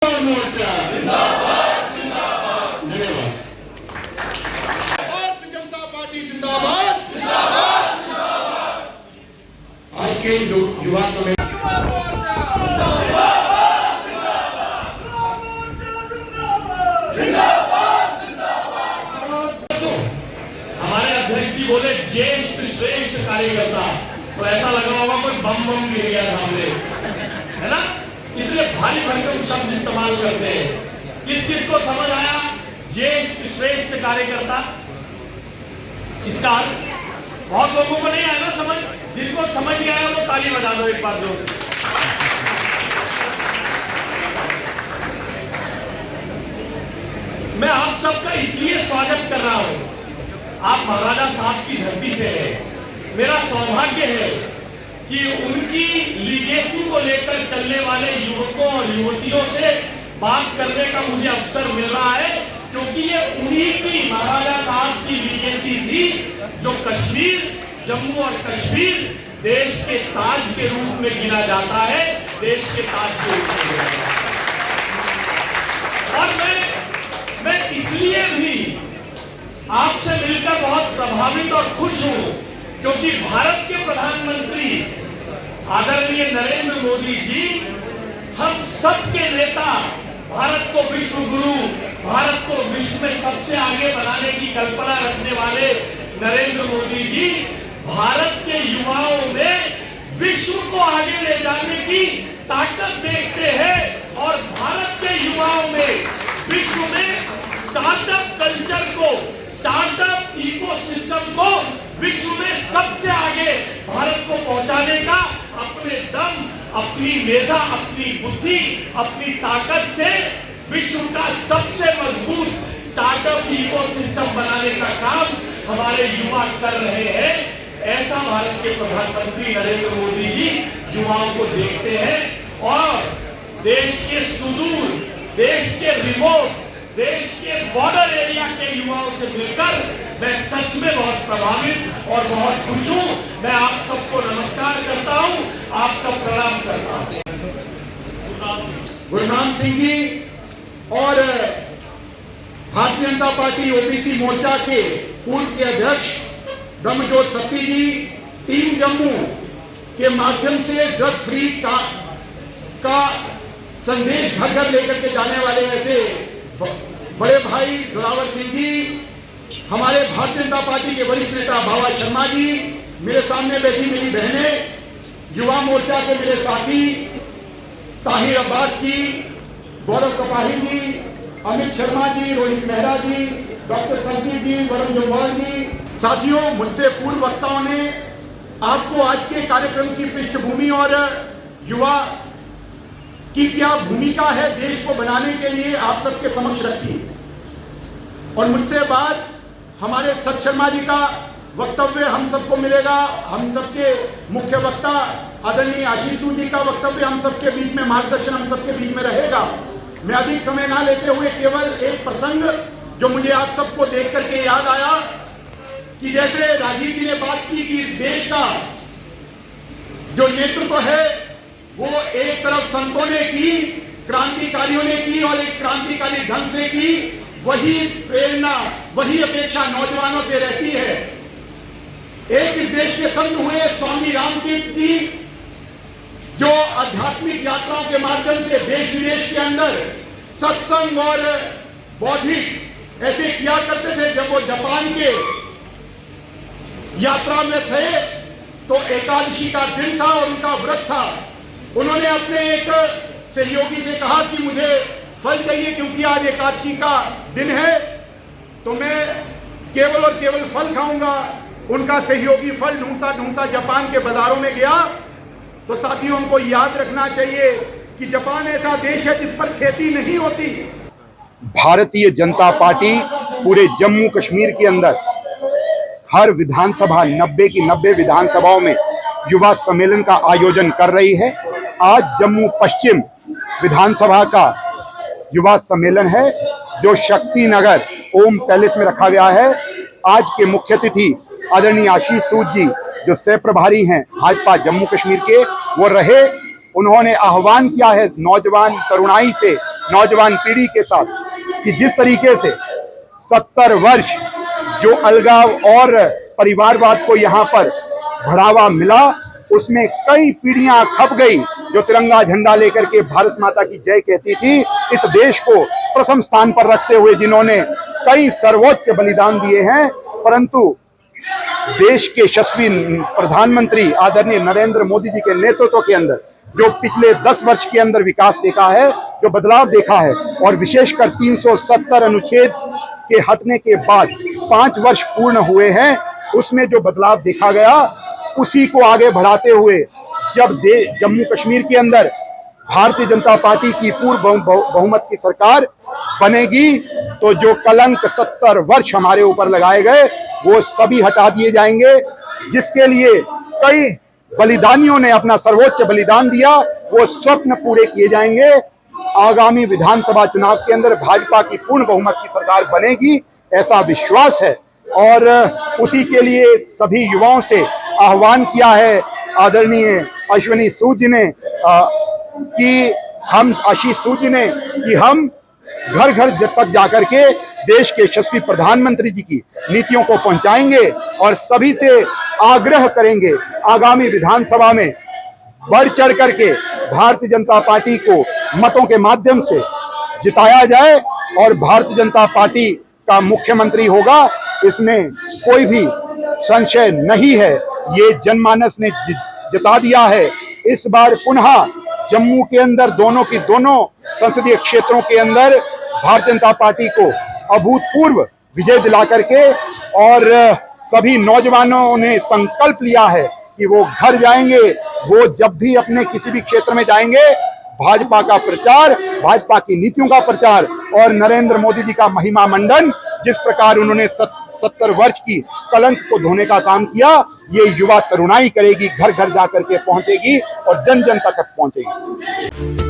मोर्चा जिंदाबाद जिंदाबाद। धन्यवाद। भारतीय जनता पार्टी जिंदाबाद जिंदाबाद जिंदाबाद। आज के युवा समय हमारे अध्यक्ष जी बोले ज्येष्ठ श्रेष्ठ कार्यकर्ता, तो ऐसा लगा होगा कोई बम बम गिर गया सामने, है ना? इतने भारी भरकम शब्द इस्तेमाल करते हैं। किस किस को समझ आया ज्येष्ठ श्रेष्ठ कार्यकर्ता? इसका बहुत लोगों को नहीं आया ना समझ। जिसको समझ नहीं आया वो ताली बजा दो एक बार जो। मैं आप सबका इसलिए स्वागत कर रहा हूं, आप महाराजा साहब की धरती से हैं। मेरा सौभाग्य है कि उनकी लीगेसी को लेकर चलने वाले युवकों और युवतियों से बात करने का मुझे अवसर मिल रहा है, क्योंकि ये उन्हीं की महाराजा साहब की लीगेसी थी जो कश्मीर, जम्मू और कश्मीर देश के ताज के रूप में गिना जाता है, देश के ताज के रूप में गिना जाता है। और मैं इसलिए भी आपसे मिलकर बहुत प्रभावित और खुश हूं, क्योंकि भारत के प्रधानमंत्री आदरणीय नरेंद्र मोदी जी, हम सबके नेता, भारत को विश्व गुरु, भारत को विश्व में सबसे आगे बनाने की कल्पना रखने वाले नरेंद्र मोदी जी भारत के युवाओं में विश्व को आगे ले जाने की ताकत देखते हैं और भारत के युवाओं में विश्व में स्टार्टअप कल्चर को, स्टार्टअप इकोसिस्टम को विश्व में सबसे आगे भारत को पहुंचाने का अपने दम, अपनी मेधा, अपनी बुद्धि, अपनी ताकत से विश्व का सबसे मजबूत स्टार्टअप इकोसिस्टम बनाने का काम हमारे युवा कर रहे हैं। ऐसा भारत के प्रधानमंत्री नरेंद्र मोदी जी युवाओं को देखते हैं और देश के सुदूर, देश के रिमोट, देश के बॉर्डर एरिया के युवाओं से मिलकर मैं सच में बहुत प्रभावित और बहुत खुश हूं। मैं आप सबको नमस्कार करता हूं, आपका प्रणाम करता हूं। गुरनाम सिंह जी और भारतीय जनता पार्टी ओबीसी मोर्चा के पूर्व के अध्यक्ष ब्रह्मजोत सत्ती जी टीम जम्मू के माध्यम से ड्रग फ्री का संदेश घर घर लेकर के जाने वाले ऐसे बड़े भाई जोरावर सिंह जी, हमारे भारतीय जनता पार्टी के वरिष्ठ नेता बाबा शर्मा जी, मेरे सामने बैठी मेरी बहनें, युवा मोर्चा के मेरे साथी ताहिर अब्बास जी, गौरव कपाही जी, अमित शर्मा जी, रोहित मेहरा जी, डॉक्टर संजीव जी, वरुण जम्वाल जी। साथियों, मुझसे पूर्व वक्ताओं ने आपको आज के कार्यक्रम की पृष्ठभूमि और युवा की क्या भूमिका है देश को बनाने के लिए आप सबके समक्ष रखी और मुझसे बाद हमारे सत शर्मा जी का वक्तव्य हम सबको मिलेगा। हम सबके मुख्य वक्ता आदरणीय आशीष जी का वक्तव्य हम सबके बीच में, मार्गदर्शन हम सबके बीच में रहेगा। मैं अधिक समय ना लेते हुए केवल एक प्रसंग जो मुझे आप सबको देख करके याद आया कि जैसे राजीव जी ने बात की कि इस देश का जो नेतृत्व है वो एक तरफ संतों ने की, क्रांतिकारियों ने की और एक क्रांतिकारी ढंग से की, वही प्रेरणा, वही अपेक्षा नौजवानों से रहती है। एक इस देश के संत हुए स्वामी रामतीर्थ जी, जो आध्यात्मिक यात्राओं के माध्यम से देश विदेश के अंदर सत्संग और बौद्धिक ऐसे किया करते थे। जब वो जापान के यात्रा में थे तो एकादशी का दिन था और उनका व्रत था। उन्होंने अपने एक सहयोगी से कहा कि मुझे फल चाहिए क्योंकि आज एकादशी का दिन है, तो मैं केवल और केवल फल खाऊंगा। उनका सहयोगी फल ढूंढता ढूंढता जापान के बाजारों में गया। तो साथियों, हमको याद रखना चाहिए कि जापान ऐसा देश है जिस पर खेती नहीं होती। भारतीय जनता पार्टी पूरे जम्मू कश्मीर के अंदर हर विधानसभा 90 की 90 विधानसभाओं में युवा सम्मेलन का आयोजन कर रही है। आज जम्मू पश्चिम विधानसभा का युवा सम्मेलन है जो शक्ति नगर ओम पैलेस में रखा गया है। आज के मुख्य अतिथि आदरणीय आशीष सूद जी, जो सह प्रभारी हैं भाजपा जम्मू कश्मीर के, वो रहे। उन्होंने आह्वान किया है नौजवान तरुणाई से नौजवान पीढ़ी के साथ कि जिस तरीके से 70 वर्ष जो अलगाव और परिवारवाद को यहाँ पर बढ़ावा मिला, उसमें कई पीढ़ियां खप गई जो तिरंगा झंडा लेकर के भारत माता की जय कहती थी। इस देश को प्रथम स्थान पर रखते हुए जिन्होंने कई सर्वोच्च बलिदान दिए हैं, परंतु देश के यशस्वी प्रधानमंत्री आदरणीय नरेंद्र मोदी जी के नेतृत्व के अंदर जो पिछले 10 वर्ष के अंदर विकास देखा है, जो बदलाव देखा है, और विशेषकर 370 अनुच्छेद के हटने के बाद 5 वर्ष पूर्ण हुए हैं, उसमें जो बदलाव देखा गया उसी को आगे बढ़ाते हुए जब जम्मू कश्मीर के अंदर भारतीय जनता पार्टी की पूर्ण बहुमत की सरकार बनेगी तो जो कलंक 70 वर्ष हमारे ऊपर लगाए गए वो सभी हटा दिए जाएंगे, जिसके लिए कई बलिदानियों ने अपना सर्वोच्च बलिदान दिया, वो स्वप्न पूरे किए जाएंगे। आगामी विधानसभा चुनाव के अंदर भाजपा की पूर्ण बहुमत की सरकार बनेगी, ऐसा विश्वास है। और उसी के लिए सभी युवाओं से आह्वान किया है आदरणीय अश्विनी सूद जी ने कि हम घर घर तक जाकर के देश के यशस्वी प्रधानमंत्री जी की नीतियों को पहुंचाएंगे और सभी से आग्रह करेंगे आगामी विधानसभा में बढ़ चढ़ करके भारतीय जनता पार्टी को मतों के माध्यम से जिताया जाए और भारतीय जनता पार्टी का मुख्यमंत्री होगा, इसमें कोई भी संशय नहीं है। ये जनमानस ने जिता दिया है। इस बार पुनः जम्मू के अंदर दोनों संसदीय क्षेत्रों के अंदर भारतीय जनता पार्टी को अभूतपूर्व विजय दिला करके, और सभी नौजवानों ने संकल्प लिया है कि वो घर जाएंगे, वो जब भी अपने किसी भी क्षेत्र में जाएंगे भाजपा का प्रचार, भाजपा की नीतियों का प्रचार और नरेंद्र मोदी जी का महिमा मंडन, जिस प्रकार उन्होंने 70 वर्ष की कलंक को धोने का काम किया, ये युवा तरुणाई करेगी, घर घर जाकर के पहुंचेगी और जन जन तक पहुंचेगी।